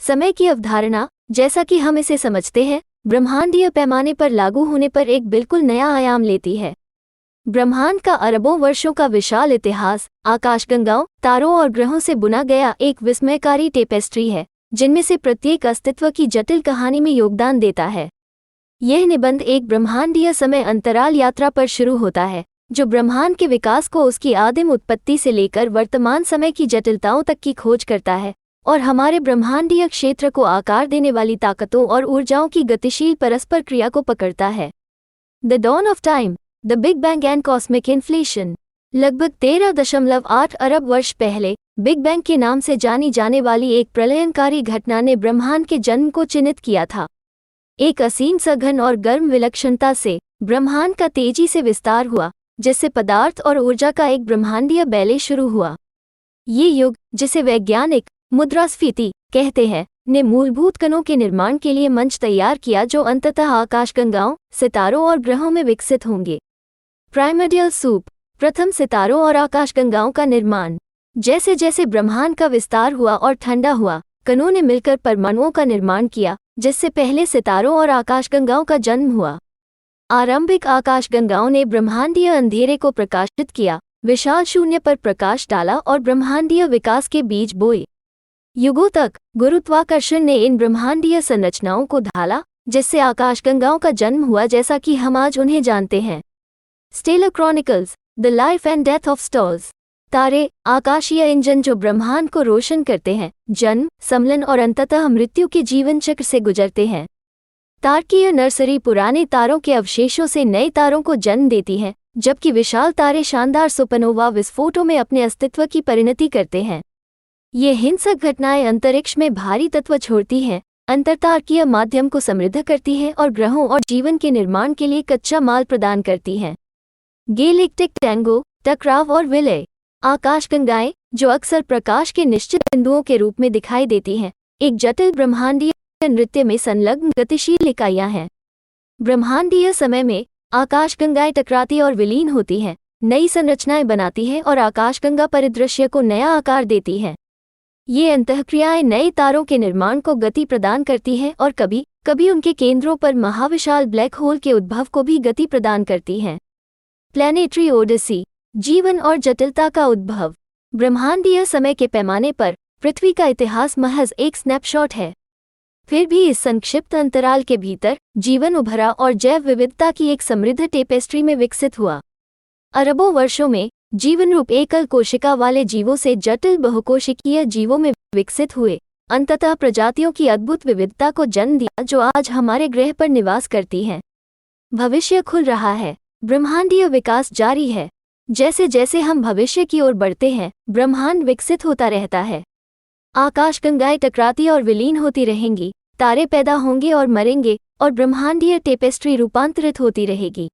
समय की अवधारणा, जैसा कि हम इसे समझते हैं, ब्रह्मांडीय पैमाने पर लागू होने पर एक बिल्कुल नया आयाम लेती है। ब्रह्मांड का अरबों वर्षों का विशाल इतिहास आकाशगंगाओं, तारों और ग्रहों से बुना गया एक विस्मयकारी टेपेस्ट्री है, जिनमें से प्रत्येक अस्तित्व की जटिल कहानी में योगदान देता है। यह निबंध एक ब्रह्मांडीय समय अंतराल यात्रा पर शुरू होता है, जो ब्रह्मांड के विकास को उसकी आदिम उत्पत्ति से लेकर वर्तमान समय की जटिलताओं तक की खोज करता है और हमारे ब्रह्मांडीय क्षेत्र को आकार देने वाली ताकतों और ऊर्जाओं की गतिशील परस्पर क्रिया को पकड़ता है। The dawn of time, the big bang and cosmic inflation. लगभग 13.8 अरब वर्ष पहले बिग बैंग के नाम से जानी जाने वाली एक प्रलयनकारी घटना ने ब्रह्मांड के जन्म को चिन्हित किया था। एक असीम सघन और गर्म विलक्षणता से ब्रह्मांड का तेजी से विस्तार हुआ, जिससे पदार्थ और ऊर्जा का एक ब्रह्मांडीय बैले शुरू हुआ। ये युग, जिसे वैज्ञानिक मुद्रास्फीति कहते हैं, ने मूलभूत कणों के निर्माण के लिए मंच तैयार किया जो अंततः आकाशगंगाओं, सितारों और ग्रहों में विकसित होंगे। प्राइमर्डियल सूप, प्रथम सितारों और आकाशगंगाओं का निर्माण। जैसे जैसे ब्रह्मांड का विस्तार हुआ और ठंडा हुआ, कणों ने मिलकर परमाणुओं का निर्माण किया, जिससे पहले सितारों और आकाशगंगाओं का जन्म हुआ। आरंभिक आकाशगंगाओं ने ब्रह्मांडीय अंधेरे को प्रकाशित किया, विशाल शून्य पर प्रकाश डाला और ब्रह्मांडीय विकास के बीज बोए। युगों तक गुरुत्वाकर्षण ने इन ब्रह्मांडीय संरचनाओं को ढाला, जिससे आकाशगंगाओं का जन्म हुआ जैसा कि हम आज उन्हें जानते हैं। Stellar chronicles, the life and death of stars. तारे, आकाशीय इंजन जो ब्रह्मांड को रोशन करते हैं, जन्म, सम्मिलन और अंततः मृत्यु के जीवन चक्र से गुजरते हैं। तारकीय नर्सरी पुराने तारों के अवशेषों से नए तारों को जन्म देती है, जबकि विशाल तारे शानदार सुपरनोवा विस्फोटों में अपने अस्तित्व की परिणति करते हैं। ये हिंसक घटनाएं अंतरिक्ष में भारी तत्व छोड़ती हैं, अंतरतारकीय माध्यम को समृद्ध करती हैं और ग्रहों और जीवन के निर्माण के लिए कच्चा माल प्रदान करती हैं। गैलेक्टिक टैंगो, टकराव और विलय। आकाशगंगाएं, जो अक्सर प्रकाश के निश्चित बिंदुओं के रूप में दिखाई देती हैं, एक जटिल ब्रह्मांडीय नृत्य में संलग्न गतिशील इकाइयां हैं। ब्रह्मांडीय समय में आकाशगंगाएं टकराती और विलीन होती हैं, नई संरचनाएं बनाती हैं और आकाशगंगा परिदृश्य को नया आकार देती हैं। ये अंतःक्रियाएं नए तारों के निर्माण को गति प्रदान करती हैं और कभी कभी उनके केंद्रों पर महाविशाल ब्लैक होल के उद्भव को भी गति प्रदान करती हैं। प्लैनेटरी ओडिसी, जीवन और जटिलता का उद्भव। ब्रह्मांडीय समय के पैमाने पर पृथ्वी का इतिहास महज एक स्नैपशॉट है। फिर भी इस संक्षिप्त अंतराल के भीतर जीवन उभरा और जैव विविधता की एक समृद्ध टेपेस्ट्री में विकसित हुआ। अरबों वर्षों में जीवन रूप एकल कोशिका वाले जीवों से जटिल बहुकोशिकीय जीवों में विकसित हुए, अंततः प्रजातियों की अद्भुत विविधता को जन्म दिया जो आज हमारे ग्रह पर निवास करती हैं। भविष्य खुल रहा है, ब्रह्मांडीय विकास जारी है। जैसे जैसे हम भविष्य की ओर बढ़ते हैं, ब्रह्मांड विकसित होता रहता है। आकाशगंगाएं टकराती और विलीन होती रहेंगी, तारे पैदा होंगे और मरेंगे, और ब्रह्मांडीय टेपेस्ट्री रूपांतरित होती रहेगी।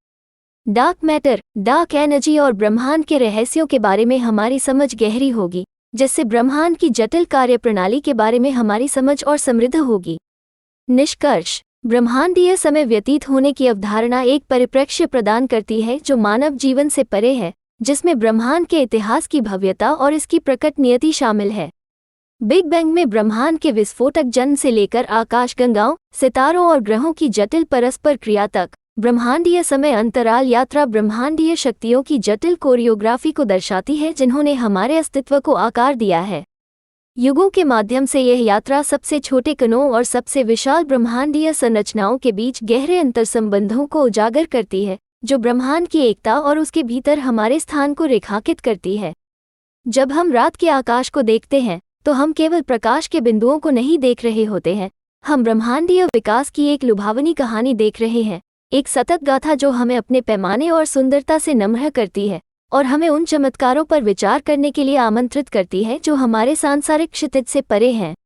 डार्क मैटर, डार्क एनर्जी और ब्रह्मांड के रहस्यों के बारे में हमारी समझ गहरी होगी, जिससे ब्रह्मांड की जटिल कार्यप्रणाली के बारे में हमारी समझ और समृद्ध होगी। निष्कर्ष, ब्रह्मांडीय समय व्यतीत होने की अवधारणा एक परिप्रेक्ष्य प्रदान करती है जो मानव जीवन से परे है, जिसमें ब्रह्मांड के इतिहास की भव्यता और इसकी प्रकट नियति शामिल है। बिग बैंग में ब्रह्मांड के विस्फोटक जन्म से लेकर आकाशगंगाओं, सितारों और ग्रहों की जटिल परस्पर क्रिया तक, ब्रह्मांडीय समय अंतराल यात्रा ब्रह्मांडीय शक्तियों की जटिल कोरियोग्राफी को दर्शाती है जिन्होंने हमारे अस्तित्व को आकार दिया है। युगों के माध्यम से यह यात्रा सबसे छोटे कणों और सबसे विशाल ब्रह्मांडीय संरचनाओं के बीच गहरे अंतर्संबंधों को उजागर करती है, जो ब्रह्मांड की एकता और उसके भीतर हमारे स्थान को रेखांकित करती है। जब हम रात के आकाश को देखते हैं, तो हम केवल प्रकाश के बिंदुओं को नहीं देख रहे होते हैं, हम ब्रह्मांडीय विकास की एक लुभावनी कहानी देख रहे हैं, एक सतत गाथा जो हमें अपने पैमाने और सुंदरता से नम्र करती है और हमें उन चमत्कारों पर विचार करने के लिए आमंत्रित करती है जो हमारे सांसारिक क्षितिज से परे हैं।